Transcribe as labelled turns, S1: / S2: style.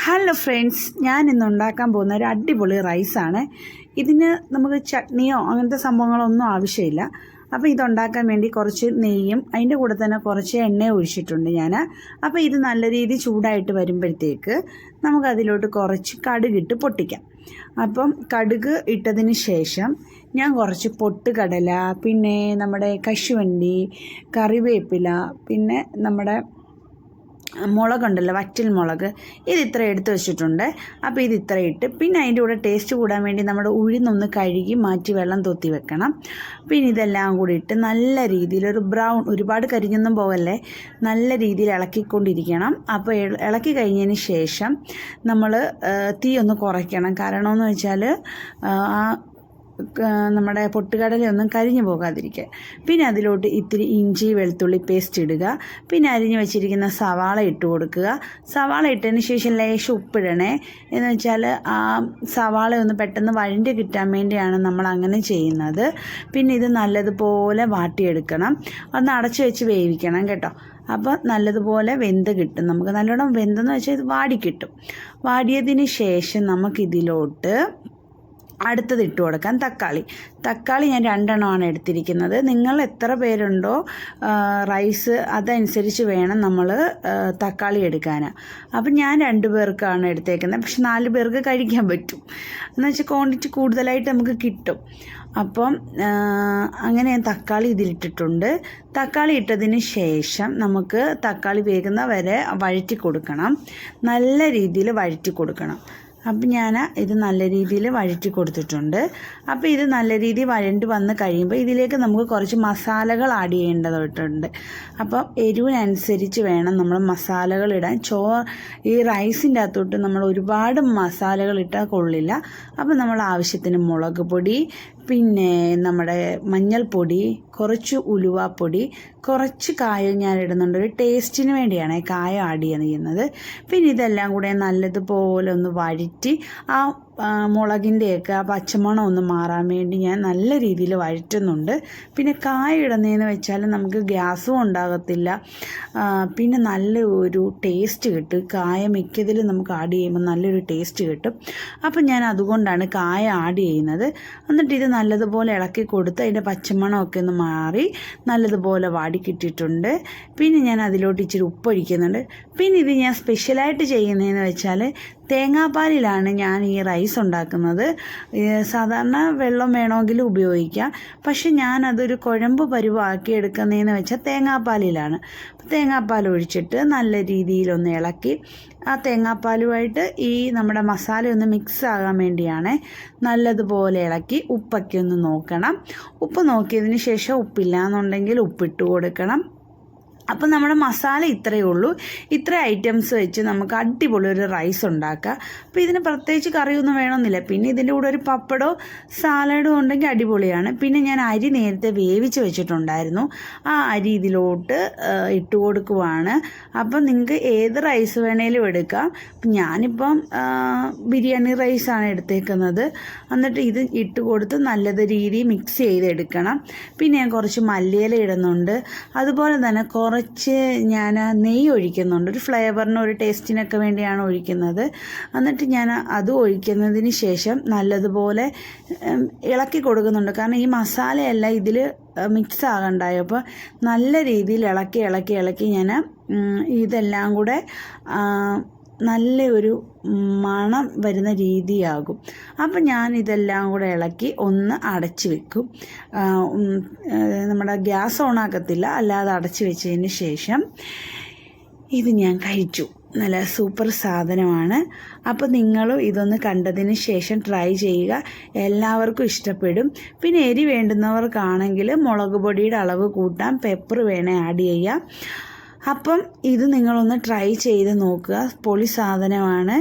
S1: Hello friends, ഞാൻ ഇന്ന് ഉണ്ടാക്കാൻ പോകുന്ന ഒരു അടിപൊളി റൈസാണ്. ഇതിന് നമുക്ക് ചട്നിയോ അങ്ങനത്തെ സംഭവങ്ങളൊന്നും ആവശ്യമില്ല. അപ്പോൾ ഇതുണ്ടാക്കാൻ വേണ്ടി കുറച്ച് നെയ്യും അതിൻ്റെ കൂടെ തന്നെ കുറച്ച് എണ്ണ ഒഴിച്ചിട്ടുണ്ട് ഞാൻ. അപ്പോൾ ഇത് നല്ല രീതിയിൽ ചൂടായിട്ട് വരുമ്പോഴത്തേക്ക് നമുക്കതിലോട്ട് കുറച്ച് കടുകിട്ട് പൊട്ടിക്കാം. അപ്പം കടുക് ഇട്ടതിന് ശേഷം ഞാൻ കുറച്ച് പൊട്ടുകടല, പിന്നെ നമ്മുടെ കശുവണ്ടി, കറിവേപ്പില, പിന്നെ നമ്മുടെ മുളകുണ്ടല്ലോ, വറ്റൽ മുളക്, ഇത് ഇത്ര എടുത്ത് വെച്ചിട്ടുണ്ട്. അപ്പോൾ ഇത് ഇത്ര ഇട്ട് പിന്നെ അതിൻ്റെ കൂടെ ടേസ്റ്റ് കൂടാൻ വേണ്ടി നമ്മുടെ ഉഴുന്നൊന്ന് കഴുകി മാറ്റി വെള്ളം തൊത്തി വെക്കണം. പിന്നെ ഇതെല്ലാം കൂടി ഇട്ട് നല്ല രീതിയിൽ ഒരു ബ്രൗൺ, ഒരുപാട് കരിഞ്ഞൊന്നും പോകല്ലേ, നല്ല രീതിയിൽ ഇളക്കിക്കൊണ്ടിരിക്കണം. അപ്പോൾ ഇളക്കി കഴിഞ്ഞതിന് ശേഷം നമ്മൾ തീ ഒന്ന് കുറയ്ക്കണം. കാരണം എന്ന് വെച്ചാൽ നമ്മുടെ പൊട്ടുകടലയൊന്നും കരിഞ്ഞു പോകാതിരിക്കാൻ. പിന്നെ അതിലോട്ട് ഇത്തിരി ഇഞ്ചി വെളുത്തുള്ളി പേസ്റ്റ് ഇടുക. പിന്നെ അരിഞ്ഞു വെച്ചിരിക്കുന്ന സവാള ഇട്ട് കൊടുക്കുക. സവാള ഇട്ടതിന് ശേഷം ലേശം ഉപ്പിടണേ. എന്ന് വെച്ചാൽ ആ സവാള ഒന്ന് പെട്ടെന്ന് വഴണ്ടി കിട്ടാൻ വേണ്ടിയാണ് നമ്മൾ അങ്ങനെ ചെയ്യുന്നത്. പിന്നെ ഇത് നല്ലതുപോലെ വാട്ടിയെടുക്കണം. ഒന്ന് അടച്ചു വെച്ച് വേവിക്കണം കേട്ടോ. അപ്പോൾ നല്ലതുപോലെ വെന്ത് കിട്ടും. നമുക്ക് നല്ലോണം വെന്തെന്ന് വെച്ചാൽ ഇത് വാടിക്കിട്ടും. വാടിയതിന് ശേഷം നമുക്കിതിലോട്ട് അടുത്തത് ഇട്ട് കൊടുക്കാം തക്കാളി ഞാൻ 2 എണ്ണമാണ് എടുത്തിരിക്കുന്നത്. നിങ്ങൾ എത്ര പേരുണ്ടോ റൈസ് അതനുസരിച്ച് വേണം നമ്മൾ തക്കാളി എടുക്കാൻ. അപ്പം ഞാൻ 2 പേർക്കാണ് എടുത്തേക്കുന്നത്. പക്ഷെ 4 പേർക്ക് കഴിക്കാൻ പറ്റും. എന്ന് വെച്ചാൽ ക്വാണ്ടിറ്റി കൂടുതലായിട്ട് നമുക്ക് കിട്ടും. അപ്പം അങ്ങനെ ഞാൻ തക്കാളി ഇതിലിട്ടിട്ടുണ്ട്. തക്കാളി ഇട്ടതിന് ശേഷം നമുക്ക് തക്കാളി വേകുന്ന വരെ വഴറ്റി കൊടുക്കണം. നല്ല രീതിയിൽ വഴറ്റി കൊടുക്കണം. അപ്പം ഞാൻ ഇത് നല്ല രീതിയിൽ വഴറ്റി കൊടുത്തിട്ടുണ്ട്. അപ്പോൾ ഇത് നല്ല രീതിയിൽ വഴണ്ടി വന്ന് കഴിയുമ്പോൾ ഇതിലേക്ക് നമുക്ക് കുറച്ച് മസാലകൾ ആഡ് ചെയ്യേണ്ടതായിട്ടുണ്ട്. അപ്പോൾ എരിവിനനുസരിച്ച് വേണം നമ്മൾ മസാലകൾ ഇടാൻ. ഈ റൈസിൻ്റെ അകത്തോട്ട് നമ്മൾ ഒരുപാട് മസാലകൾ ഇട്ടാൽ കൊള്ളില്ല. അപ്പോൾ നമ്മൾ ആവശ്യത്തിന് മുളക് പൊടി, പിന്നെ നമ്മുടെ മഞ്ഞൾപ്പൊടി, കുറച്ച് ഉലുവാപ്പൊടി, കുറച്ച് കായം ഞാൻ ഇടുന്നുണ്ട്. ഒരു ടേസ്റ്റിന് വേണ്ടിയാണ് കായം ആഡ് ചെയ്യുന്നത്. പിന്നെ ഇതെല്ലാം കൂടെ നല്ലതുപോലെ ഒന്ന് വഴറ്റി ആ മുളകിൻ്റെയൊക്കെ ആ പച്ചമണം ഒന്ന് മാറാൻ വേണ്ടി ഞാൻ നല്ല രീതിയിൽ വഴറ്റുന്നുണ്ട്. പിന്നെ കായം ഇടുന്നതെന്ന് വെച്ചാൽ നമുക്ക് ഗ്യാസും ഉണ്ടാകത്തില്ല. പിന്നെ നല്ല ഒരു ടേസ്റ്റ് കിട്ടും. കായം മിക്കതിൽ നമുക്ക് ആഡ് ചെയ്യുമ്പോൾ നല്ലൊരു ടേസ്റ്റ് കിട്ടും. അപ്പം ഞാൻ അതുകൊണ്ടാണ് കായം ആഡ് ചെയ്യുന്നത്. എന്നിട്ട് ഇത് നല്ലതുപോലെ ഇളക്കി കൊടുത്ത് അതിൻ്റെ പച്ചമണമൊക്കെ ഒന്ന് മാറി നല്ലതുപോലെ വാടിക്കിട്ടിട്ടുണ്ട്. പിന്നെ ഞാൻ അതിലോട്ട് ഇച്ചിരി ഉപ്പൊഴിക്കുന്നുണ്ട്. പിന്നെ ഇത് ഞാൻ സ്പെഷ്യലായിട്ട് ചെയ്യുന്നതെന്ന് വെച്ചാൽ തേങ്ങാപ്പാലിലാണ് ഞാൻ ഈ റൈസ് ഉണ്ടാക്കുന്നത്. സാധാരണ വെള്ളം വേണമെങ്കിൽ ഉപയോഗിക്കാം. പക്ഷെ ഞാനതൊരു കുഴമ്പ് പരുവാക്കി എടുക്കുന്നതെന്ന് വെച്ചാൽ തേങ്ങാപ്പാലിലാണ്. തേങ്ങാപ്പാൽ ഒഴിച്ചിട്ട് നല്ല രീതിയിലൊന്ന് ഇളക്കി ആ തേങ്ങാപ്പാലുമായിട്ട് ഈ നമ്മുടെ മസാല ഒന്ന് മിക്സ് ആകാൻ വേണ്ടിയാണ്. നല്ലതുപോലെ ഇളക്കി ഉപ്പൊക്കെ ഒന്ന് നോക്കണം. ഉപ്പ് നോക്കിയതിന് ശേഷം ഉപ്പില്ല എന്നുണ്ടെങ്കിൽ ഉപ്പിട്ട് കൊടുക്കണം. അപ്പം നമ്മുടെ മസാല ഇത്രയേ ഉള്ളൂ. ഇത്ര ഐറ്റംസ് വെച്ച് നമുക്ക് അടിപൊളി ഒരു റൈസ് ഉണ്ടാക്കാം. അപ്പോൾ ഇതിന് പ്രത്യേകിച്ച് കറിയൊന്നും വേണമെന്നില്ല. പിന്നെ ഇതിൻ്റെ കൂടെ ഒരു പപ്പടോ സാലഡോ ഉണ്ടെങ്കിൽ അടിപൊളിയാണ്. പിന്നെ ഞാൻ അരി നേരത്തെ വേവിച്ച് വെച്ചിട്ടുണ്ടായിരുന്നു. ആ അരി ഇതിലോട്ട് ഇട്ട് കൊടുക്കുവാണ്. അപ്പം നിങ്ങൾക്ക് ഏത് റൈസ് വേണേലും എടുക്കാം. ഞാനിപ്പം ബിരിയാണി റൈസാണ് എടുത്തേക്കുന്നത്. എന്നിട്ട് ഇത് ഇട്ട് കൊടുത്ത് നല്ലത് രീതിയിൽ മിക്സ് ചെയ്തെടുക്കണം. പിന്നെ ഞാൻ കുറച്ച് മല്ലിയില ഇടുന്നുണ്ട്. അതുപോലെ തന്നെ കുറച്ച് ഞാൻ നെയ്യ് ഒഴിക്കുന്നുണ്ട്. ഒരു ഫ്ലേവറിന്, ഒരു ടേസ്റ്റിനൊക്കെ വേണ്ടിയാണ് ഒഴിക്കുന്നത്. എന്നിട്ട് ഞാൻ അത് ഒഴിക്കുന്നതിന് ശേഷം നല്ലതുപോലെ ഇളക്കി കൊടുക്കുന്നുണ്ട്. കാരണം ഈ മസാലയെല്ലാം ഇതിൽ മിക്സ് ആകണ്ടായോ. അപ്പോൾ നല്ല രീതിയിൽ ഇളക്കി ഞാൻ ഇതെല്ലാം കൂടെ നല്ല ഒരു മണം വരുന്ന രീതിയാകും. അപ്പം ഞാൻ ഇതെല്ലാം കൂടെ ഇളക്കി ഒന്ന് അടച്ച് വെക്കും. നമ്മുടെ ഗ്യാസ് ഓണാക്കത്തില്ല, അല്ലാതെ അടച്ച് വെച്ചതിന് ശേഷം ഇത് ഞാൻ കഴിച്ചു. നല്ല സൂപ്പർ സാധനമാണ്. അപ്പോൾ നിങ്ങളും ഇതൊന്ന് കണ്ടതിന് ശേഷം ട്രൈ ചെയ്യുക. എല്ലാവർക്കും ഇഷ്ടപ്പെടും. പിന്നെ എരി വേണ്ടുന്നവർക്കാണെങ്കിൽ മുളക് പൊടിയുടെ അളവ് കൂട്ടാം, പെപ്പർ വേണേൽ ആഡ് ചെയ്യാം. അപ്പം ഇത് നിങ്ങളൊന്ന് ട്രൈ ചെയ്ത് നോക്കുക. പൊളി സാധനമാണ്.